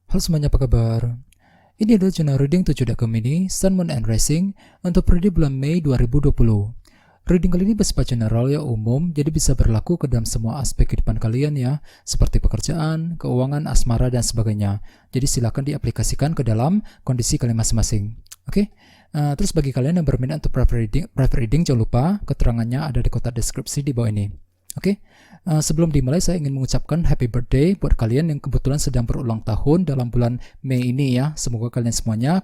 Halo semuanya, apa kabar? Ini adalah channel reading 7 Gemini, Sun, Moon, and Rising untuk periode bulan Mei 2020. Reading kali ini bersifat general ya, umum, jadi bisa berlaku ke dalam semua aspek kehidupan kalian ya, seperti pekerjaan, keuangan, asmara, dan sebagainya. Jadi silakan diaplikasikan ke dalam kondisi kalian masing-masing. Oke? Terus bagi kalian yang berminat untuk private reading, jangan lupa keterangannya ada di kotak deskripsi di bawah ini. Oke, sebelum dimulai saya ingin mengucapkan happy birthday buat kalian yang kebetulan sedang berulang tahun dalam bulan Mei ini ya. Semoga kalian semuanya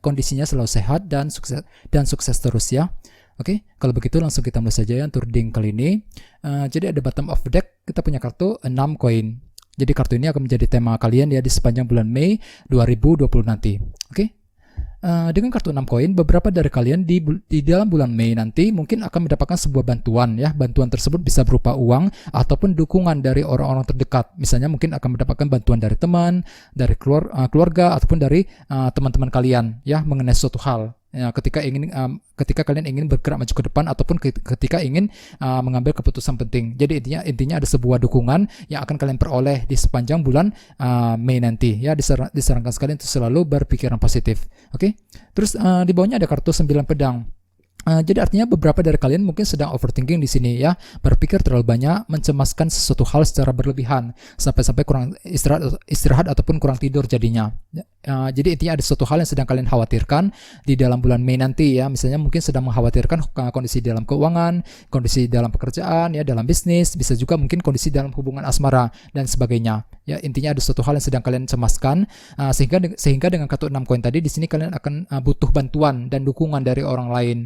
kondisinya selalu sehat dan sukses terus ya. Oke, kalau begitu langsung kita mulai saja ya untuk reading kali ini. Jadi ada bottom of the deck, kita punya kartu 6 koin. Jadi kartu ini akan menjadi tema kalian ya di sepanjang bulan Mei 2020 nanti. Oke. Dengan kartu 6 koin, beberapa dari kalian di dalam bulan Mei nanti mungkin akan mendapatkan sebuah bantuan ya. Bantuan tersebut bisa berupa uang ataupun dukungan dari orang-orang terdekat. Misalnya mungkin akan mendapatkan bantuan dari teman, dari keluarga ataupun dari teman-teman kalian ya mengenai suatu hal. Ya, ketika kalian ingin bergerak maju ke depan ataupun ketika ingin mengambil keputusan penting. Jadi intinya ada sebuah dukungan yang akan kalian peroleh di sepanjang bulan Mei nanti ya. Disarankan sekali untuk selalu berpikiran positif. Oke. Terus di bawahnya ada kartu 9 pedang. Jadi artinya beberapa dari kalian mungkin sedang overthinking di sini ya, berpikir terlalu banyak, mencemaskan sesuatu hal secara berlebihan sampai kurang istirahat ataupun kurang tidur jadinya. Jadi intinya ada sesuatu hal yang sedang kalian khawatirkan di dalam bulan Mei nanti ya. Misalnya mungkin sedang mengkhawatirkan kondisi dalam keuangan, kondisi dalam pekerjaan ya, dalam bisnis, bisa juga mungkin kondisi dalam hubungan asmara dan sebagainya. Ya, intinya ada sesuatu hal yang sedang kalian cemaskan sehingga dengan kartu 6 koin tadi di sini kalian akan butuh bantuan dan dukungan dari orang lain.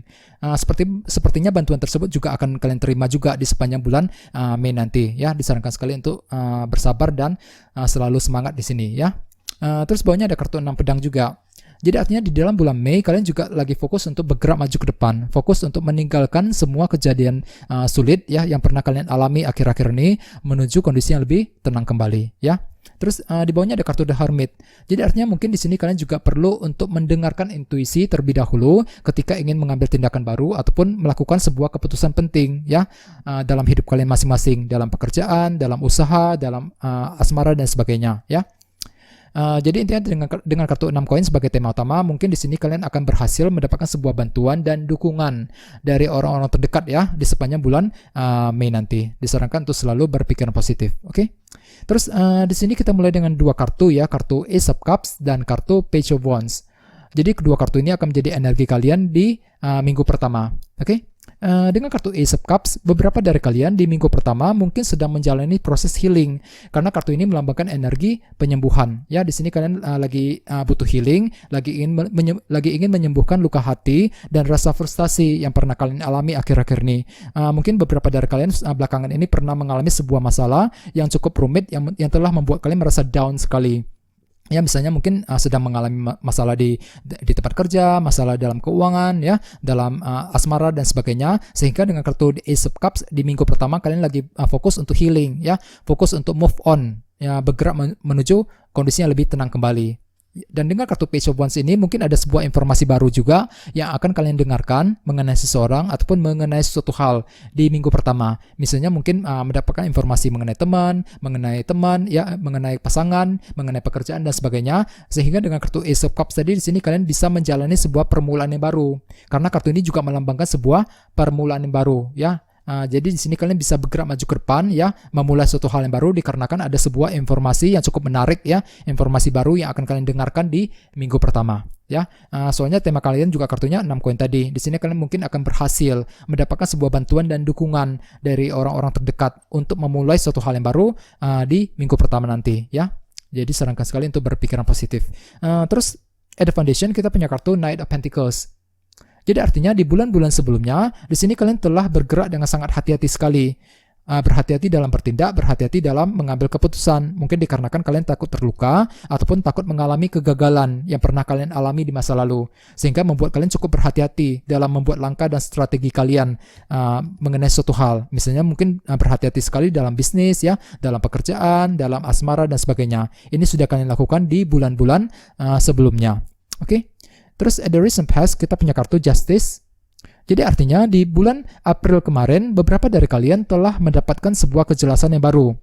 Sepertinya bantuan tersebut juga akan kalian terima juga di sepanjang bulan Mei nanti ya. Disarankan sekali untuk bersabar dan selalu semangat di sini ya. Terus bawahnya ada kartu 6 pedang juga. Jadi artinya di dalam bulan Mei kalian juga lagi fokus untuk bergerak maju ke depan, fokus untuk meninggalkan semua kejadian sulit ya yang pernah kalian alami akhir-akhir ini menuju kondisi yang lebih tenang kembali ya. Terus di bawahnya ada kartu The Hermit. Jadi artinya mungkin di sini kalian juga perlu untuk mendengarkan intuisi terlebih dahulu ketika ingin mengambil tindakan baru ataupun melakukan sebuah keputusan penting ya dalam hidup kalian masing-masing, dalam pekerjaan, dalam usaha, dalam asmara dan sebagainya ya. Jadi intinya dengan kartu 6 koin sebagai tema utama, mungkin di sini kalian akan berhasil mendapatkan sebuah bantuan dan dukungan dari orang-orang terdekat ya di sepanjang bulan Mei nanti. Disarankan untuk selalu berpikiran positif. Oke. Terus di sini kita mulai dengan dua kartu ya, kartu Ace of Cups dan kartu Page of Wands. Jadi kedua kartu ini akan menjadi energi kalian di minggu pertama. Oke. Dengan kartu Ace of Cups, beberapa dari kalian di minggu pertama mungkin sedang menjalani proses healing karena kartu ini melambangkan energi penyembuhan. Ya, di sini kalian lagi butuh healing, lagi ingin menyembuhkan luka hati dan rasa frustasi yang pernah kalian alami akhir-akhir ini. Mungkin beberapa dari kalian belakangan ini pernah mengalami sebuah masalah yang cukup rumit yang telah membuat kalian merasa down sekali. Ya, misalnya mungkin sedang mengalami masalah di tempat kerja, masalah dalam keuangan ya, dalam asmara dan sebagainya, sehingga dengan kartu Ace of Cups di minggu pertama kalian lagi fokus untuk healing ya, fokus untuk move on ya, bergerak menuju kondisi yang lebih tenang kembali. Dan dengan kartu Page of Wands ini mungkin ada sebuah informasi baru juga yang akan kalian dengarkan mengenai seseorang ataupun mengenai sesuatu hal di minggu pertama. Misalnya mungkin mendapatkan informasi mengenai teman ya, mengenai pasangan, mengenai pekerjaan dan sebagainya. Sehingga dengan kartu Ace of Cups tadi di sini kalian bisa menjalani sebuah permulaan yang baru. Karena kartu ini juga melambangkan sebuah permulaan yang baru ya. Jadi di sini kalian bisa bergerak maju ke depan ya, memulai suatu hal yang baru dikarenakan ada sebuah informasi yang cukup menarik ya, informasi baru yang akan kalian dengarkan di minggu pertama ya. Soalnya tema kalian juga kartunya 6 koin tadi. Di sini kalian mungkin akan berhasil mendapatkan sebuah bantuan dan dukungan dari orang-orang terdekat untuk memulai suatu hal yang baru di minggu pertama nanti ya. Jadi sarankan sekali untuk berpikiran positif. Terus at the foundation kita punya kartu Knight of Pentacles. Jadi artinya di bulan-bulan sebelumnya, di sini kalian telah bergerak dengan sangat hati-hati sekali. Berhati-hati dalam bertindak, berhati-hati dalam mengambil keputusan. Mungkin dikarenakan kalian takut terluka, ataupun takut mengalami kegagalan yang pernah kalian alami di masa lalu. Sehingga membuat kalian cukup berhati-hati dalam membuat langkah dan strategi kalian mengenai suatu hal. Misalnya mungkin berhati-hati sekali dalam bisnis, ya, dalam pekerjaan, dalam asmara, dan sebagainya. Ini sudah kalian lakukan di bulan-bulan sebelumnya. Oke? Terus at the recent past kita punya kartu Justice. Jadi artinya di bulan April kemarin beberapa dari kalian telah mendapatkan sebuah kejelasan yang baru.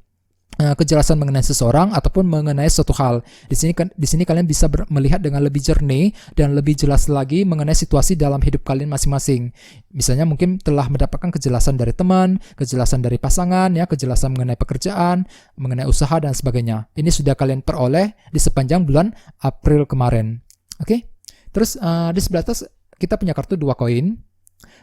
kejelasan mengenai seseorang ataupun mengenai suatu hal. Di sini kalian bisa melihat dengan lebih jernih dan lebih jelas lagi mengenai situasi dalam hidup kalian masing-masing. Misalnya mungkin telah mendapatkan kejelasan dari teman, kejelasan dari pasangan, ya, kejelasan mengenai pekerjaan, mengenai usaha dan sebagainya. Ini sudah kalian peroleh di sepanjang bulan April kemarin. Oke. Terus di sebelah atas kita punya kartu 2 koin.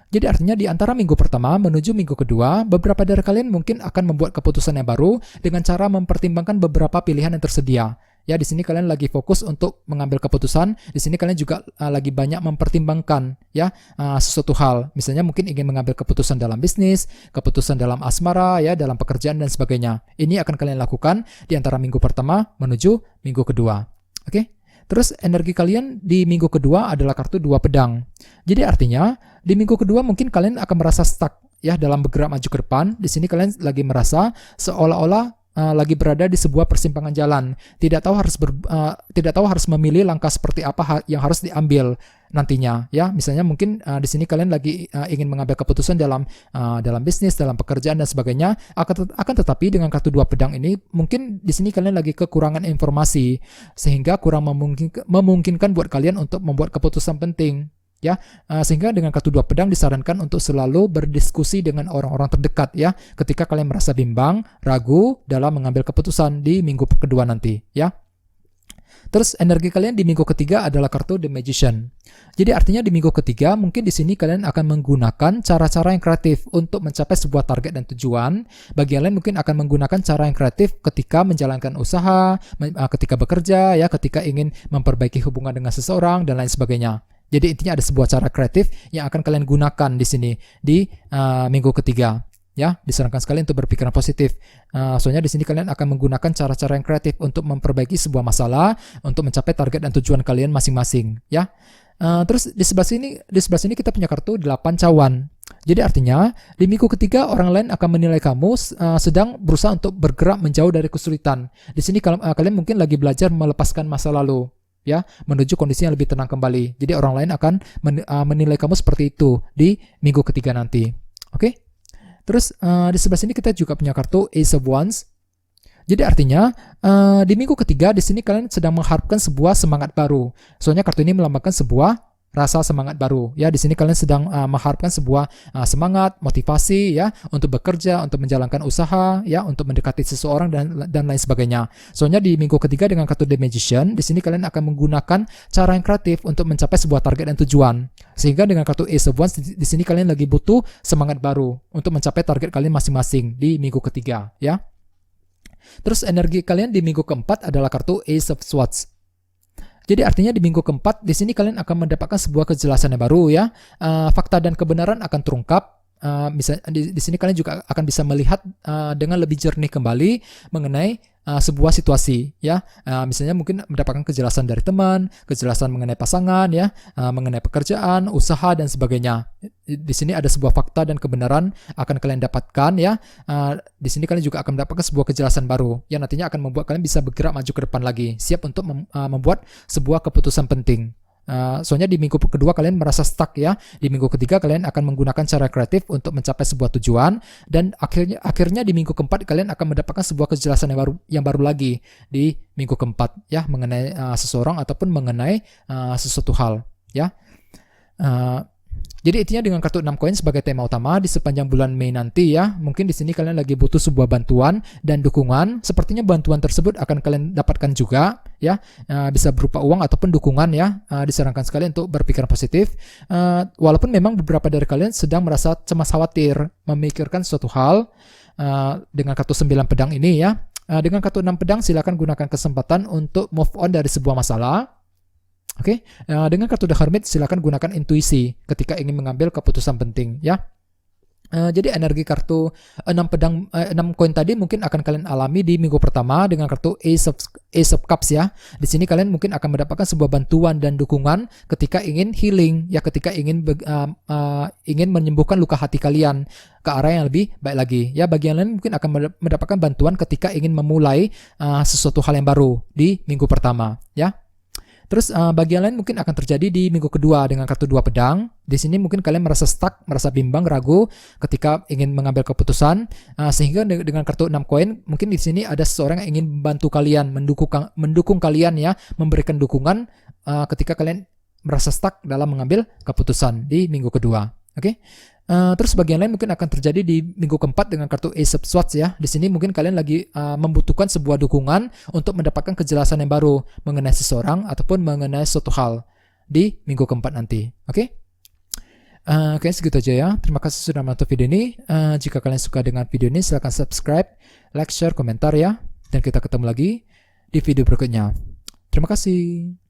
Jadi artinya di antara minggu pertama menuju minggu kedua, beberapa dari kalian mungkin akan membuat keputusan yang baru dengan cara mempertimbangkan beberapa pilihan yang tersedia. Ya, di sini kalian lagi fokus untuk mengambil keputusan. Di sini kalian juga lagi banyak mempertimbangkan ya sesuatu hal. Misalnya mungkin ingin mengambil keputusan dalam bisnis, keputusan dalam asmara, ya, dalam pekerjaan dan sebagainya. Ini akan kalian lakukan di antara minggu pertama menuju minggu kedua. Oke? Terus energi kalian di minggu kedua adalah kartu 2 pedang. Jadi artinya di minggu kedua mungkin kalian akan merasa stuck ya dalam bergerak maju ke depan. Di sini kalian lagi merasa seolah-olah lagi berada di sebuah persimpangan jalan, tidak tahu harus memilih langkah seperti apa yang harus diambil nantinya, ya. Misalnya mungkin di sini kalian lagi ingin mengambil keputusan dalam bisnis, dalam pekerjaan dan sebagainya. Akan tetapi dengan kartu 2 pedang ini mungkin di sini kalian lagi kekurangan informasi sehingga kurang memungkinkan buat kalian untuk membuat keputusan penting. Ya, sehingga dengan kartu 2 pedang disarankan untuk selalu berdiskusi dengan orang-orang terdekat ya, ketika kalian merasa bimbang, ragu dalam mengambil keputusan di minggu kedua nanti ya. Terus energi kalian di minggu ketiga adalah kartu The Magician. Jadi artinya di minggu ketiga mungkin di sini kalian akan menggunakan cara-cara yang kreatif untuk mencapai sebuah target dan tujuan. Bagi yang lain mungkin akan menggunakan cara yang kreatif ketika menjalankan usaha, ketika bekerja ya, ketika ingin memperbaiki hubungan dengan seseorang dan lain sebagainya. Jadi intinya ada sebuah cara kreatif yang akan kalian gunakan di sini di minggu ketiga. Ya, disarankan sekali untuk berpikiran positif. Soalnya di sini kalian akan menggunakan cara-cara yang kreatif untuk memperbaiki sebuah masalah, untuk mencapai target dan tujuan kalian masing-masing. Ya, terus di sebelah sini kita punya kartu 8 cawan. Jadi artinya di minggu ketiga orang lain akan menilai kamu sedang berusaha untuk bergerak menjauh dari kesulitan. Di sini kalian mungkin lagi belajar melepaskan masa lalu. Ya, menuju kondisi yang lebih tenang kembali. Jadi orang lain akan menilai kamu seperti itu di minggu ketiga nanti. Oke? Terus di sebelah sini kita juga punya kartu Ace of Wands. Jadi artinya di minggu ketiga di sini kalian sedang mengharapkan sebuah semangat baru. Soalnya kartu ini melambangkan sebuah rasa semangat baru. Ya, di sini kalian sedang mengharapkan sebuah semangat, motivasi ya untuk bekerja, untuk menjalankan usaha, ya, untuk mendekati seseorang dan lain sebagainya. Soalnya di minggu ketiga dengan kartu The Magician, di sini kalian akan menggunakan cara yang kreatif untuk mencapai sebuah target dan tujuan. Sehingga dengan kartu Ace of Wands di sini kalian lagi butuh semangat baru untuk mencapai target kalian masing-masing di minggu ketiga, ya. Terus energi kalian di minggu keempat adalah kartu Ace of Swords. Jadi artinya di minggu keempat di sini kalian akan mendapatkan sebuah kejelasan yang baru ya. Fakta dan kebenaran akan terungkap. Misalnya di sini kalian juga akan bisa melihat dengan lebih jernih kembali mengenai sebuah situasi ya. Misalnya mungkin mendapatkan kejelasan dari teman, kejelasan mengenai pasangan ya, mengenai pekerjaan, usaha dan sebagainya. Di sini ada sebuah fakta dan kebenaran akan kalian dapatkan ya. Di sini kalian juga akan mendapatkan sebuah kejelasan baru yang nantinya akan membuat kalian bisa bergerak maju ke depan lagi, siap untuk membuat sebuah keputusan penting. Soalnya di minggu kedua kalian merasa stuck ya. Di minggu ketiga kalian akan menggunakan cara kreatif untuk mencapai sebuah tujuan dan akhirnya di minggu keempat kalian akan mendapatkan sebuah kejelasan yang baru lagi di minggu keempat ya mengenai seseorang ataupun mengenai sesuatu hal ya. Jadi intinya dengan kartu 6 koin sebagai tema utama di sepanjang bulan Mei nanti ya, mungkin di sini kalian lagi butuh sebuah bantuan dan dukungan. Sepertinya bantuan tersebut akan kalian dapatkan juga ya, bisa berupa uang ataupun dukungan ya. Disarankan sekali untuk berpikiran positif. Walaupun memang beberapa dari kalian sedang merasa cemas khawatir memikirkan suatu hal dengan kartu 9 pedang ini ya. Dengan kartu 6 pedang silakan gunakan kesempatan untuk move on dari sebuah masalah. Oke, dengan kartu The Hermit silakan gunakan intuisi ketika ingin mengambil keputusan penting ya. Jadi energi kartu 6 koin tadi mungkin akan kalian alami di minggu pertama dengan kartu Ace of Cups ya. Di sini kalian mungkin akan mendapatkan sebuah bantuan dan dukungan ketika ingin healing ya, ketika ingin menyembuhkan luka hati kalian ke arah yang lebih baik lagi ya. Bagi yang lain mungkin akan mendapatkan bantuan ketika ingin memulai sesuatu hal yang baru di minggu pertama ya. Terus bagian lain mungkin akan terjadi di minggu kedua dengan kartu 2 pedang. Di sini mungkin kalian merasa stuck, merasa bimbang, ragu ketika ingin mengambil keputusan. Sehingga dengan kartu 6 koin, mungkin di sini ada seseorang yang ingin membantu kalian, mendukung kalian ya, memberikan dukungan ketika kalian merasa stuck dalam mengambil keputusan di minggu kedua. Oke. Terus bagian lain mungkin akan terjadi di minggu keempat dengan kartu Ace of Swords ya. Di sini mungkin kalian lagi membutuhkan sebuah dukungan untuk mendapatkan kejelasan yang baru mengenai seseorang ataupun mengenai suatu hal di minggu keempat nanti. Oke? Oke, segitu aja ya. Terima kasih sudah menonton video ini. Jika kalian suka dengan video ini, silahkan subscribe, like, share, komentar ya. Dan kita ketemu lagi di video berikutnya. Terima kasih.